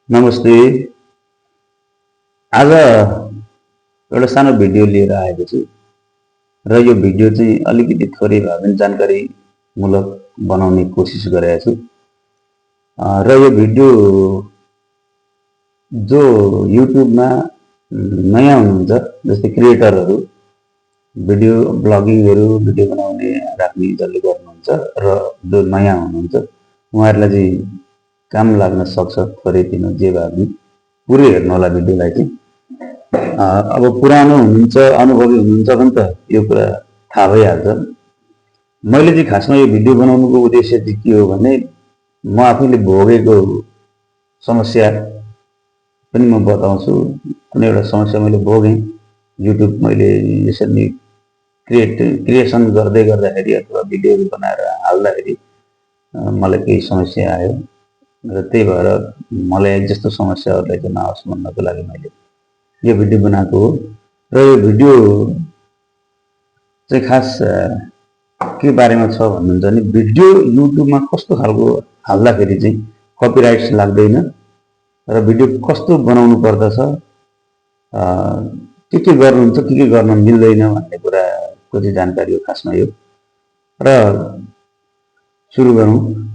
नमस्ते। आज एउटा सानो भिडियो लिएर आएको छु र यो भिडियो चाहिँ अलिकति थोरै भए पनि जानकारीमूलक बनाउने कोसिस गरेको छु। र यो भिडियो जो युट्युबमा नयाँ हुनुहुन्छ, जस्तै क्रिएटरहरू, भिडियो ब्लगिङहरू, भिडियो बनाउने राख्ने जसले गर्नुहुन्छ र जो नयाँ हुनुहुन्छ उहाँहरूलाई चाहिँ काम लाग्न सक्छ। थोरै दिन जे भए पनि पुरै हेर्नु होला भिडियोलाई चाहिँ। अब पुरानो हुनुहुन्छ, अनुभवी हुनुहुन्छ भने त यो कुरा थाहा भइहाल्छ। मैले चाहिँ खासमा यो भिडियो बनाउनुको उद्देश्य चाहिँ के हो भने म आफैले भोगेको समस्या पनि म बताउँछु। कुनै एउटा समस्या मैले भोगेँ, युट्युब मैले यसरी क्रिएसन गर्दै गर्दाखेरि अथवा भिडियोहरू बनाएर हाल्दाखेरि मलाई केही समस्या आयो र त्यही भएर मलाई जस्तो समस्याहरूलाई चाहिँ नआओस् भन्नको लागि मैले यो भिडियो बनाएको हो। र यो भिडियो चाहिँ खास के बारेमा छ भन्नुहुन्छ भने भिडियो युट्युबमा कस्तो खालको हाल्दाखेरि चाहिँ कपिराइट्स लाग्दैन र भिडियो कस्तो बनाउनु पर्दछ, के गर्नुहुन्छ, के गर्न मिल्दैन भन्ने कुराको चाहिँ जानकारी हो खासमा यो। र सुरु गरौँ।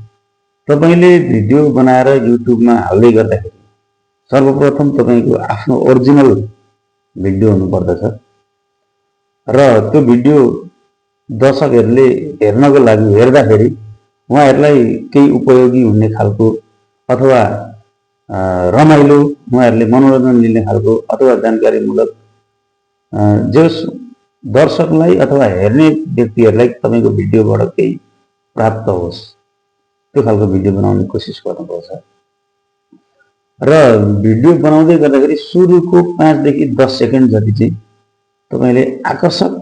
तपाईले भिडियो बनाएर युट्युबमा हाल्दै गर्दाखेरि सर्वप्रथम तपाईको आफ्नो ओरिजिनल भिडियो हुनुपर्दछ र त्यो भिडियो दर्शकहरूले हेर्नको लागि हेर्दाखेरि उहाँहरूलाई केही उपयोगी हुने खालको अथवा रमाइलो, उहाँहरूले मनोरञ्जन लिने खालको अथवा जानकारीमूलक जस दर्शकलाई अथवा हेर्ने व्यक्तिहरूलाई तपाईको भिडियोबाट केही प्राप्त होस्, त्यो खालको भिडियो बनाउने कोसिस गर्नुपर्छ। र भिडियो बनाउँदै गर्दाखेरि सुरुको 5 देखि 10 सेकेन्ड जति चाहिँ तपाईले आकर्षक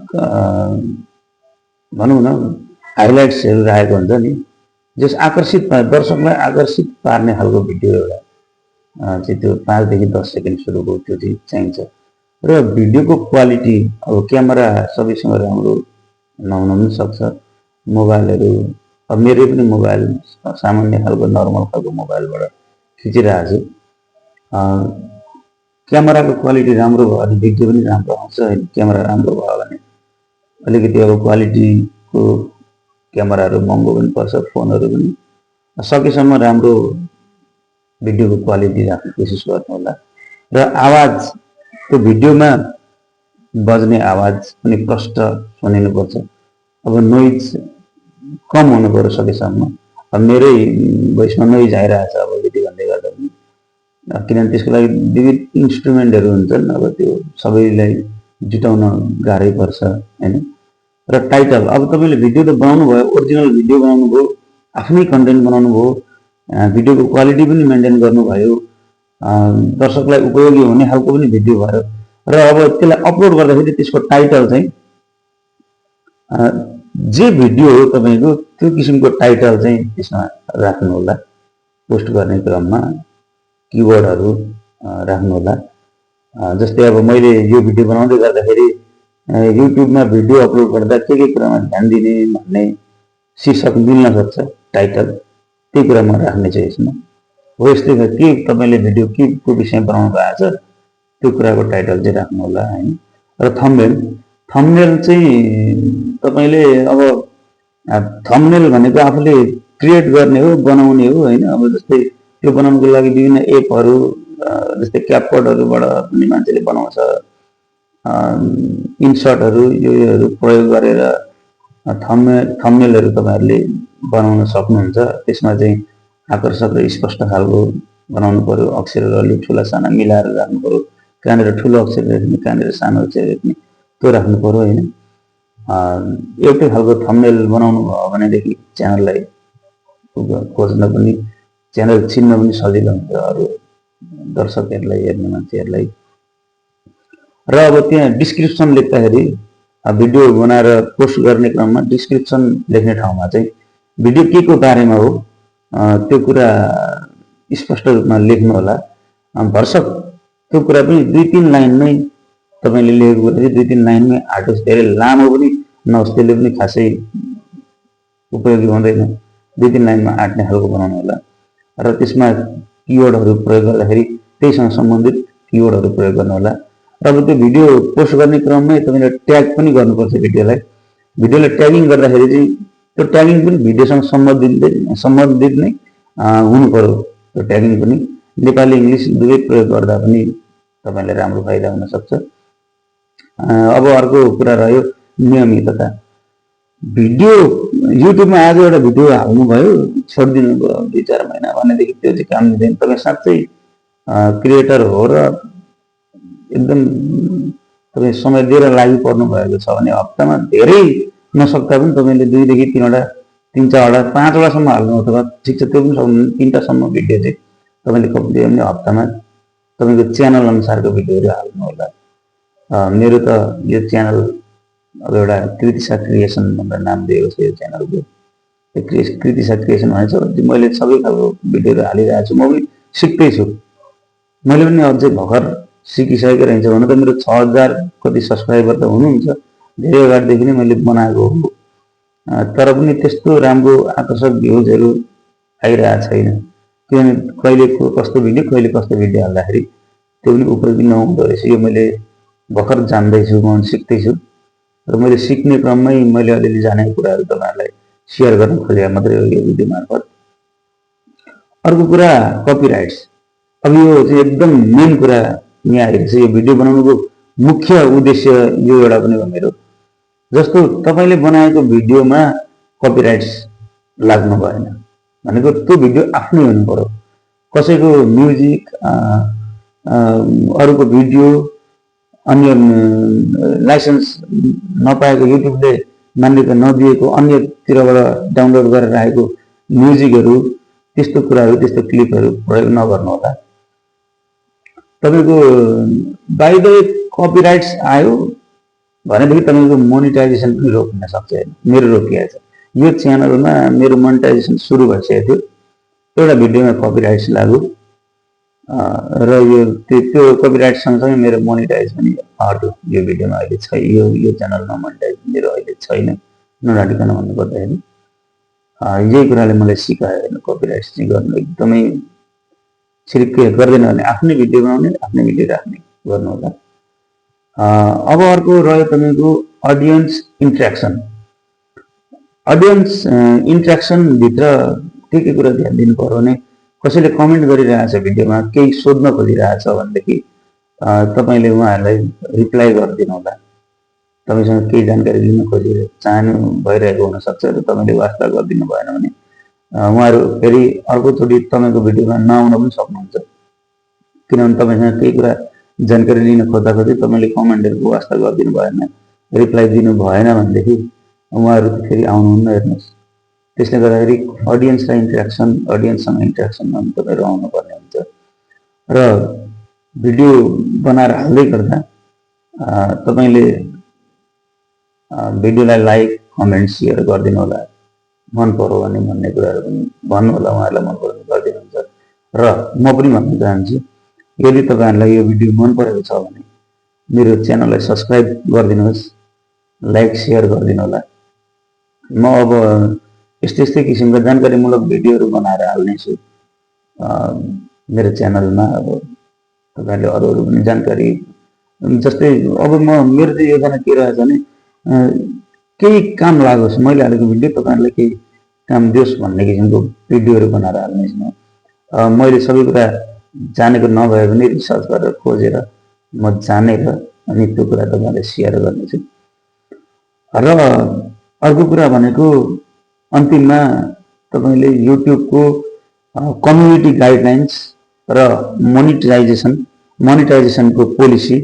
भनौँ न हाइलाइट्सहरू राखेको हुन्छ नि, जस दर्शकलाई आकर्षित पार्ने खालको भिडियो एउटा चाहिँ त्यो 5 देखि 10 सेकेन्ड सुरुको त्यो चाहिँ चाहिन्छ। र भिडियोको क्वालिटी, अब क्यामेरा सबैसँग राम्रो नहुन पनि सक्छ। मोबाइलहरू, अब मेरो पनि मोबाइल सामान्य खालको नर्मल खालको मोबाइलबाट खिचिरहेको छु। क्यामेराको क्वालिटी राम्रो भयो भने भिडियो पनि राम्रो आउँछ। क्यामेरा राम्रो भयो भने अलिकति अब क्वालिटीको क्यामेराहरू महँगो पनि पर्छ, फोनहरू पनि सकेसम्म राम्रो भिडियोको क्वालिटी राख्ने कोसिस गर्नु होला। र आवाज, त्यो भिडियोमा बज्ने आवाज पनि प्रष्ट सुनिनुपर्छ। अब नोइज कम हुनु पर्यो सकेसम्म। अब मेरै भोइसमा नोइज आइरहेछ अब भिडियो भन्दै गर्दा पनि, किनभने त्यसको लागि विविध इन्स्ट्रुमेन्टहरू हुन्छन्। अब त्यो सबैलाई जुटाउन गाह्रै पर्छ हैन। र टाइटल, अब तपाईले भिडियो त बनाउनु भयो, ओरिजिनल भिडियो बनाउनु भयो, आफ्नै कन्टेन्ट बनाउनु भयो, भिडियोको क्वालिटी पनि मेन्टेन गर्नुभयो, दर्शकलाई उपयोगी हुने खालको पनि भिडियो भयो र अब त्यसलाई अपलोड गर्दाखेरि त्यसको टाइटल चाहिँ जे भिडियो हो तपाईको त्यो किसिमको टाइटल चाहिँ त्यसमा राख्नु होला। पोस्ट गर्ने क्रममा किवर्डहरू राख्नु होला। जस्तै अब मैले यो भिडियो बनाउँदै गर्दाखेरि युट्युबमा भिडियो अपलोड गर्दा के कुरामा ध्यान दिने भन्ने शीर्षक मिल्न सक्छ, टाइटल त्यही कुरामा राख्ने चाहिँ यसमा हो। यस्तै के तपाईले भिडियो के को विषयमा बनाउनु भएको छ त्यो कुराको टाइटल चाहिँ राख्नु होला हैन। र थम्बनेल चाहिँ तपाईले अब थम्बनेल भनेको आफूले क्रिएट गर्ने हो, बनाउने हो हैन। अब जस्तै त्यो बनाउनको लागि विभिन्न एपहरू जस्तै क्यापकटहरूबाट पनि मान्छेले बनाउँछ, इन्सर्टहरू योहरू प्रयोग गरेर थम्बनेलहरू तपाईहरुले बनाउन सक्नुहुन्छ। त्यसमा चाहिँ आकर्षक र स्पष्ट खालको बनाउनु पर्यो। अक्षरहरू अलि ठुला साना मिलाएर राख्नु पर्यो। कहाँनिर ठुलो अक्षर राख्ने, कहाँनिर सानो अक्षर राख्ने, त्यो राख्नु पर्यो हैन। एउटै खालको थम्बनेल बनाउनु भयो भनेदेखि च्यानललाई खोज्न पनि, च्यानल चिन्न पनि सजिलो हुन्छ अरू दर्शकहरूलाई, हेर्ने मान्छेहरूलाई। र अब त्यहाँ डिस्क्रिप्सन लेख्दाखेरि भिडियो बनाएर पोस्ट गर्ने क्रममा डिस्क्रिप्सन लेख्ने ठाउँमा चाहिँ भिडियो के को बारेमा हो त्यो कुरा स्पष्ट रूपमा लेख्नु होला। भरसक त्यो कुरा पनि 2-3 लाइनमै तपाईले लेखेको कुरा चाहिँ 2-3 लाइनमै आटोस्, धेरै लामो पनि नहोस्, त्यसले पनि खासै उपयोगी हुँदैन। 2-3 लाइनमा आट्ने खालको बनाउनु होला। र त्यसमा किवर्डहरू प्रयोग गर्दाखेरि त्यहीसँग सम्बन्धित किवर्डहरू प्रयोग गर्नु होला। र अब त्यो भिडियो पोस्ट गर्ने क्रममै तपाईँले ट्याग पनि गर्नुपर्छ भिडियोलाई। भिडियोलाई ट्यागिङ गर्दाखेरि चाहिँ त्यो ट्यागिङ पनि भिडियोसँग सम्बन्धित नै हुनु पर्यो। त्यो ट्यागिङ पनि नेपाली इङ्ग्लिस दुवै प्रयोग गर्दा पनि तपाईँलाई राम्रो फाइदा हुन सक्छ। अब अर्को कुरा रह्यो नियमितता। भिडियो युट्युबमा आज एउटा भिडियो हाल्नुभयो, छोडिदिनु भयो 2-4 महिना भनेदेखि त्यो चाहिँ काम दिँदैन। तपाईँ साँच्चै क्रिएटर हो र एकदम तपाईँ समय दिएर लागि पर्नु भएको छ भने हप्तामा धेरै नसक्दा पनि तपाईँले 2 देखि 3 वटा 3-4 वटा 5 वटासम्म हाल्नु, अथवा ठिक छ त्यो पनि सक्नु 3टासम्म भिडियो चाहिँ तपाईँले कम्प्लिट गर्ने हप्तामा तपाईँको च्यानल अनुसारको भिडियोहरू हाल्नु होला। मेरो त यो च्यानल अब एउटा कृतिसा क्रिएसन भनेर नाम दिएको छ यो च्यानलको। कृतिसा क्रिएसन भनेको छ मैले सबै खालको भिडियोहरू हालिरहेको छु। म पनि सिक्दैछु। मैले पनि अझै भर्खर सिकिसकेको रहन्छ भने त मेरो 6000 कति सब्सक्राइबर त हुनुहुन्छ। धेरै अगाडिदेखि नै मैले बनाएको हो, तर पनि त्यस्तो राम्रो आकर्षक भ्युजहरू आइरहेको छैन। किनभने कहिले कस्तो भिडियो हाल्दाखेरि त्यो पनि उपलब्धि नहुँदो रहेछ। यो मैले भर्खर जान्दैछु, म सिक्दैछु र मैले सिक्ने क्रममै मैले अलिअलि जानेको कुराहरू तपाईँहरूलाई सेयर गर्न खोजेको मात्रै हो यो भिडियो मार्फत। अर्को कुरा कपिराइट्स। अब यो चाहिँ एकदम मेन कुरा यहाँ आइरहेछ। यो भिडियो बनाउनुको मुख्य उद्देश्य यो एउटा पनि हो मेरो। जस्तो तपाईँले बनाएको भिडियोमा कपिराइट्स लाग्नु भएन भनेको त्यो भिडियो आफ्नै हुनु पर्यो। कसैको म्युजिक, अरूको भिडियो, अन्य लाइसेन्स नपाएको, युट्युबले मान्यता नदिएको अन्यतिरबाट डाउनलोड गरेर राखेको म्युजिकहरू, त्यस्तो कुराहरू, त्यस्तो क्लिपहरू प्रयोग नगर्नु होला। तपाईँको बाइ द वे कपिराइट्स आयो भनेदेखि तपाईँको मोनिटाइजेसन पनि रोकिन सक्छ। मेरो रोकिएको छ। यो च्यानलमा मेरो मोनिटाइजेसन सुरु भइसकेको थियो, एउटा भिडियोमा कपिराइट्स लाग्यो र त्यो कपिराइट सँगसँगै मेरो मोनिटाइज पनि हट्यो। यो भिडियोमा अहिले छ, यो च्यानलमा मोनिटाइज मेरो अहिले छैन, नडाटिकन भन्नुपर्दाखेरि। यही कुराले मलाई सिकायो कपिराइट्स चाहिँ गर्नु एकदमै छिर्कै गर्दैन भने आफ्नै भिडियो बनाउने, आफ्नै भिडियो राख्ने गर्नु होला। अब अर्को रह्यो तपाईँको अडियन्स इन्ट्र्याक्सन। अडियन्स इन्ट्र्याक्सनभित्र के कुरा ध्यान दिनु पर्यो भने कसैले कमेन्ट गरिरहेछ भिडियोमा, केही सोध्न खोजिरहेछ भनेदेखि तपाईँले उहाँहरूलाई रिप्लाई गरिदिनु होला। तपाईँसँग केही जानकारी लिन चाहनु भइरहेको हुनसक्छ र तपाईँले वास्ता गरिदिनु भएन भने उहाँहरू फेरि अर्कोचोटि तपाईँको भिडियोमा नआउन पनि सक्नुहुन्छ। किनभने तपाईँसँग केही कुरा जानकारी लिन खोज्दा तपाईँले कमेन्टहरूको वास्ता गरिदिनु भएन, रिप्लाई दिनु भएन भनेदेखि उहाँहरू फेरि आउनुहुन्न। हेर्नुहोस्, त्यसले गर्दाखेरि अडियन्ससँग इन्ट्र्याक्सनमा तपाईँहरू आउनुपर्ने हुन्छ। र भिडियो बनाएर हाल्दै गर्दा तपाईँले भिडियोलाई लाइक, कमेन्ट, सेयर गरिदिनु होला। मन पर्यो भने भन्ने कुराहरू पनि भन्नु होला, उहाँहरूलाई मन पर्यो भने गरिदिनुहुन्छ। र म पनि भन्न चाहन्छु, यदि तपाईँहरूलाई यो भिडियो मन परेको छ भने मेरो च्यानललाई सब्सक्राइब गरिदिनुहोस्, लाइक, सेयर गरिदिनु होला। म अब यस्तै किसिमका जानकारीमूलक भिडियोहरू बनाएर हाल्नेछु मेरो च्यानलमा। अब तपाईँहरूले अरू पनि जानकारी, जस्तै अब मेरो चाहिँ योजना के रहेछ भने केही काम लागोस्, मैले हालेको भिडियो तपाईँहरूलाई केही काम दियोस् भन्ने किसिमको भिडियोहरू बनाएर हाल्नेछु। मैले सबै कुरा जानेको नभए पनि रिसर्च गरेर खोजेर म जानेर अनि त्यो कुरा तपाईँलाई सेयर गर्नेछु। र अर्को कुरा भनेको अन्तिममा तपाईँले युट्युबको कम्युनिटी गाइडलाइन्स र मोनिटाइजेसनको पोलिसी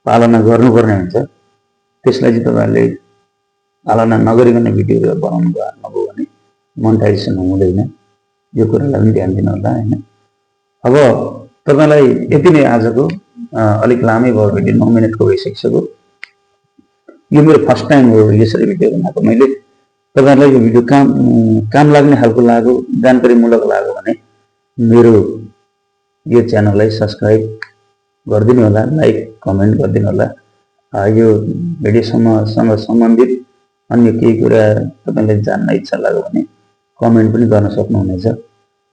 पालना गर्नुपर्ने हुन्छ। त्यसलाई चाहिँ तपाईँहरूले पालना नगरिकन भिडियोहरू बनाउनु नभयो भने मोनिटाइजेसन हुँदैन। यो कुरालाई पनि ध्यान दिनु होला होइन। अब तपाईँलाई यति नै आजको, अलिक लामै भयो भिडियो, 9 मिनटको भइसकिसक्यो। यो मेरो फर्स्ट टाइम हो यसरी भिडियो बनाएको। मैले तपाईँहरूलाई यो भिडियो काम लाग्ने खालको लाग्यो, जानकारीमूलक लाग्यो भने मेरो यो च्यानललाई सब्सक्राइब गरिदिनु होला, लाइक, कमेन्ट गरिदिनु होला। यो भिडियोसँग सम्बन्धित अन्य केही कुरा तपाईँलाई जान्न इच्छा लाग्यो भने कमेन्ट पनि गर्न सक्नुहुनेछ।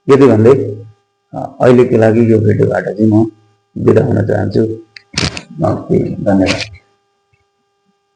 यति भन्दै अहिलेको लागि यो भिडियोबाट चाहिँ म बिदा हुन चाहन्छु। धन्यवाद।